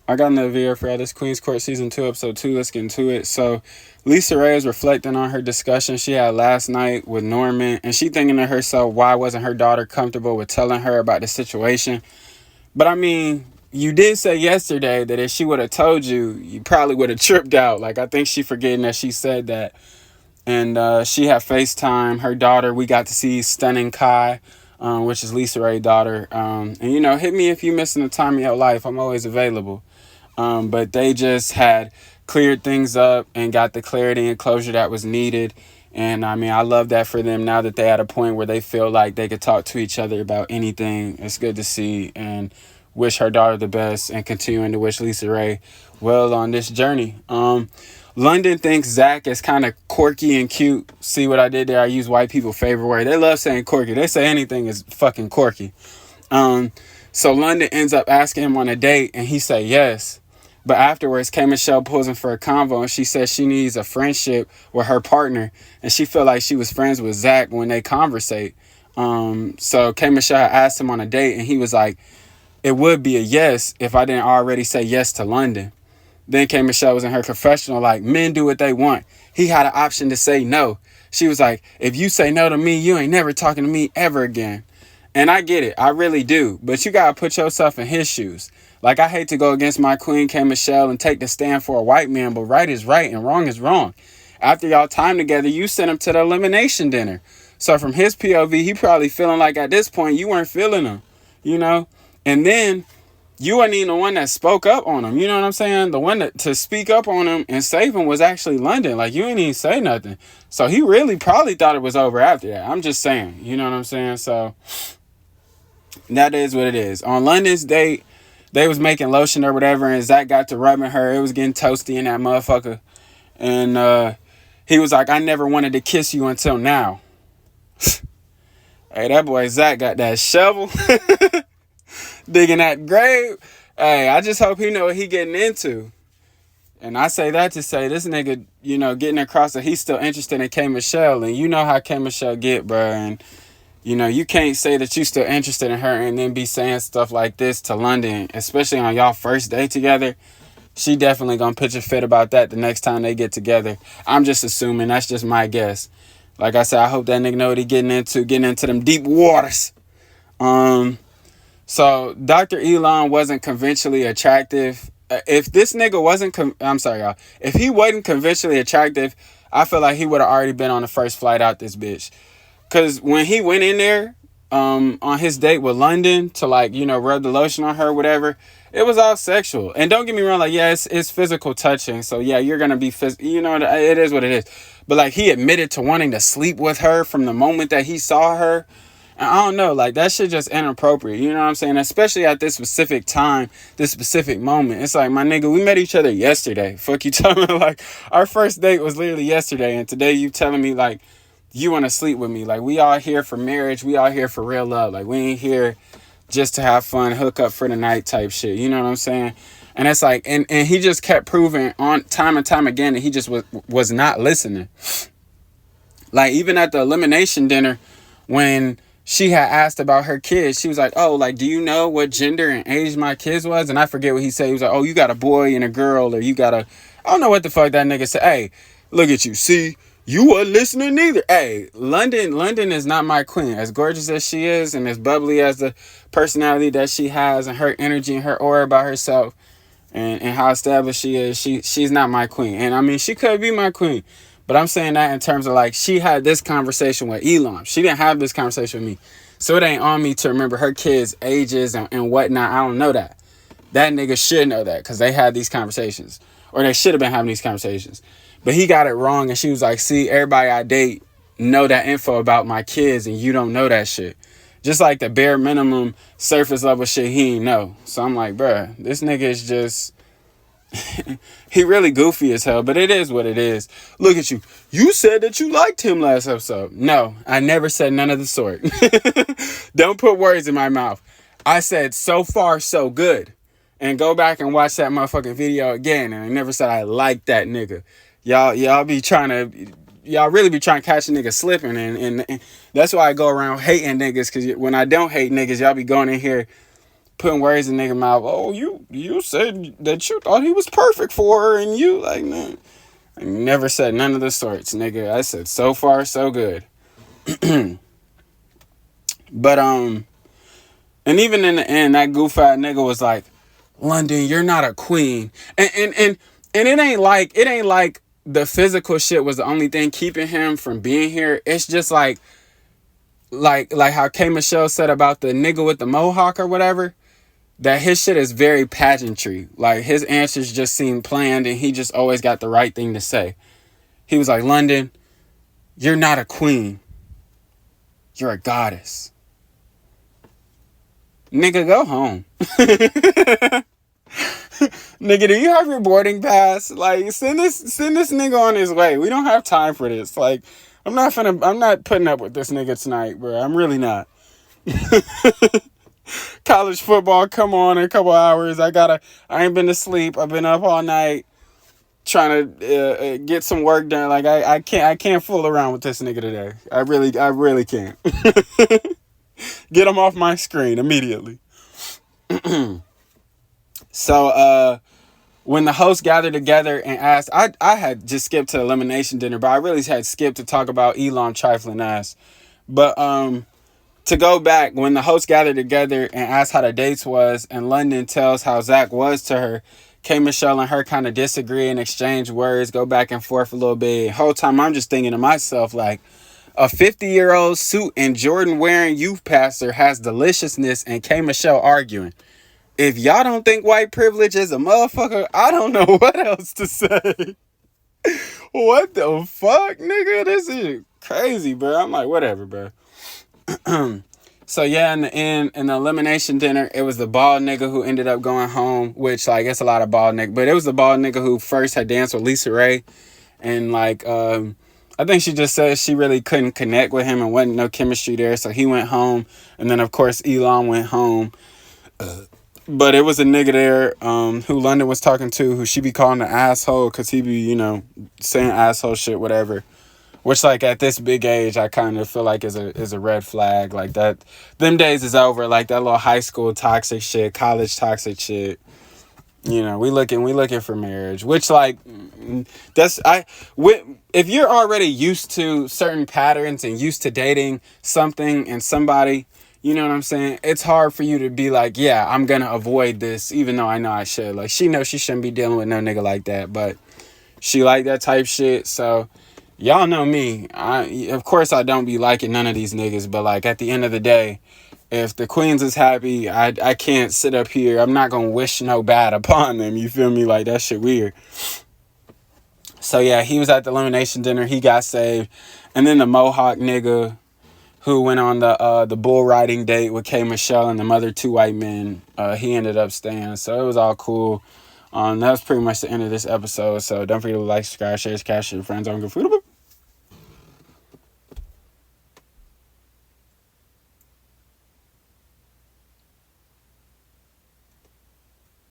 I got another video for y'all. This Queen's Court Season 2, Episode 2. Let's get into it. So, LisaRaye is reflecting on her discussion she had last night with Norman, and she thinking to herself, why wasn't her daughter comfortable with telling her about the situation? But I mean, you did say yesterday that if she would have told you, you probably would have tripped out. Like, I think she forgetting that she said that. And she had FaceTime her daughter. We got to see Stunning Kai, which is LisaRaye's daughter. And, you know, hit me if you're missing a time in your life. I'm always available. But they just had cleared things up and got the clarity and closure that was needed. And I mean, I love that for them now that they at a point where they feel like they could talk to each other about anything. It's good to see, and wish her daughter the best and continuing to wish LisaRaye well on this journey. London thinks Zach is kind of quirky and cute. See what I did there? I use white people's favorite word. They love saying quirky. They say anything is fucking quirky. So London ends up asking him on a date, and he say yes. But afterwards, K. Michelle pulls him for a convo, and she says she needs a friendship with her partner, and she felt like she was friends with Zach when they conversate. So K. Michelle asked him on a date, and he was like, it would be a yes if I didn't already say yes to London. Then K. Michelle was in her confessional like, men do what they want. He had an option to say no. She was like, if you say no to me, you ain't never talking to me ever again. And I get it. I really do. But you got to put yourself in his shoes. Like, I hate to go against my queen, K. Michelle, and take the stand for a white man, but right is right and wrong is wrong. After y'all time together, you sent him to the elimination dinner. So from his POV, he probably feeling like at this point, you weren't feeling him, you know? And then you weren't even the one that spoke up on him. You know what I'm saying? The one that to speak up on him and save him was actually London. Like, you didn't even say nothing. So he really probably thought it was over after that. I'm just saying. You know what I'm saying? So that is what it is. On London's date, they was making lotion or whatever, and Zach got to rubbing her. It was getting toasty in that motherfucker. And he was like, I never wanted to kiss you until now. Hey, that boy Zach got that shovel. Digging that grave. Hey, I just hope he know what he getting into. And I say that to say this nigga, you know, getting across that he's still interested in K. Michelle. And you know how K. Michelle get, bro. And, you know, you can't say that you still interested in her and then be saying stuff like this to London, especially on y'all first day together. She definitely gonna pitch a fit about that the next time they get together. I'm just assuming. That's just my guess. Like I said, I hope that nigga know what he getting into them deep waters. So Dr. Elon wasn't conventionally attractive. If this nigga wasn't, I'm sorry, y'all. If he wasn't conventionally attractive, I feel like he would have already been on the first flight out this bitch. Cause when he went in there, on his date with London to, like, you know, rub the lotion on her, whatever, it was all sexual. And don't get me wrong, like, yeah, it's physical touching. So yeah, you're gonna be, you know, it is what it is. But like, he admitted to wanting to sleep with her from the moment that he saw her. And I don't know, like, that shit just inappropriate. You know what I'm saying? Especially at this specific time, this specific moment. It's like, my nigga, we met each other yesterday. Fuck you telling me, like, our first date was literally yesterday. And today you telling me, like, you want to sleep with me. Like, we all here for marriage. We all here for real love. Like, we ain't here just to have fun, hook up for the night type shit. You know what I'm saying? And it's like, and he just kept proving on time and time again that he just was not listening. Like, even at the elimination dinner, when she had asked about her kids, she was like, oh, like, do you know what gender and age my kids was? And I forget what he said. He was like, oh, you got a boy and a girl, or you got a, I don't know what the fuck that nigga said. Hey, look at you. See, you weren't listening neither. Hey, London is not my queen. As gorgeous as she is and as bubbly as the personality that she has and her energy and her aura about herself and how established she is, she's not my queen. And I mean, she could be my queen. But I'm saying that in terms of, like, she had this conversation with Elon. She didn't have this conversation with me. So it ain't on me to remember her kids' ages and whatnot. I don't know that. That nigga should know that because they had these conversations. Or they should have been having these conversations. But he got it wrong, and she was like, see, everybody I date know that info about my kids, and you don't know that shit. Just like the bare minimum surface level shit he ain't know. So I'm like, bruh, this nigga is just... he really goofy as hell, but it is what it is. Look at you. You said that you liked him last episode. No, I never said none of the sort. Don't put words in my mouth. I said so far so good. And go back and watch that motherfucking video again. And I never said I liked that nigga. Y'all be trying to... Y'all really be trying to catch a nigga slipping. And that's why I go around hating niggas. Because when I don't hate niggas, y'all be going in here putting words in nigga mouth. Oh, you said that you thought he was perfect for her, and you like, man, I never said none of the sorts, nigga. I said so far so good. But and even in the end, that goof-eyed nigga was like, London, you're not a queen. And it ain't like the physical shit was the only thing keeping him from being here. It's just like how K Michelle said about the nigga with the mohawk or whatever, that his shit is very pageantry. Like, his answers just seem planned, and he just always got the right thing to say. He was like, London, you're not a queen. You're a goddess. Nigga, go home. Nigga, do you have your boarding pass? Like, send this nigga on his way. We don't have time for this. Like, I'm not putting up with this nigga tonight, bro. I'm really not. College football come on in a couple hours. I ain't been to sleep. I've been up all night trying to get some work done. Like, I can't fool around with this nigga today. I really can't. Get him off my screen immediately. So, when the hosts gathered together and asked, I had just skipped to elimination dinner, but I really had skipped to talk about Elam trifling ass. But, to go back, when the hosts gathered together and asked how the dates was, and London tells how Zach was to her, K Michelle and her kind of disagree and exchange words, go back and forth a little bit. The whole time I'm just thinking to myself, like, a 50-year-old suit and Jordan wearing youth pastor has deliciousness and K Michelle arguing. If y'all don't think white privilege is a motherfucker, I don't know what else to say. What the fuck, nigga? This is crazy, bro. I'm like, whatever, bro. So yeah, in the end, in the elimination dinner, it was the bald nigga who ended up going home, which, like, it's a lot of bald nigga, but it was the bald nigga who first had danced with Lisa Ray, and like, I think she just said she really couldn't connect with him and wasn't no chemistry there, so he went home, and then of course Elam went home. But it was a nigga there, who London was talking to, who she be calling an asshole, cause he be, you know, saying asshole shit, whatever. Which, like, at this big age, I kind of feel like is a red flag. Like, that, them days is over. Like, that little high school toxic shit, college toxic shit. You know, we looking for marriage. Which, like, if you're already used to certain patterns and used to dating something and somebody, you know what I'm saying? It's hard for you to be like, yeah, I'm gonna avoid this, even though I know I should. Like, she knows she shouldn't be dealing with no nigga like that, but she like that type shit, so. Y'all know me. Of course I don't be liking none of these niggas, but like at the end of the day, if the queens is happy, I can't sit up here. I'm not gonna wish no bad upon them. You feel me? Like, that shit weird. So yeah, he was at the elimination dinner. He got saved, and then the Mohawk nigga who went on the bull riding date with K Michelle and the other two white men, he ended up staying. So it was all cool. That was pretty much the end of this episode. So don't forget to like, subscribe, share, cash your friends on Good Food.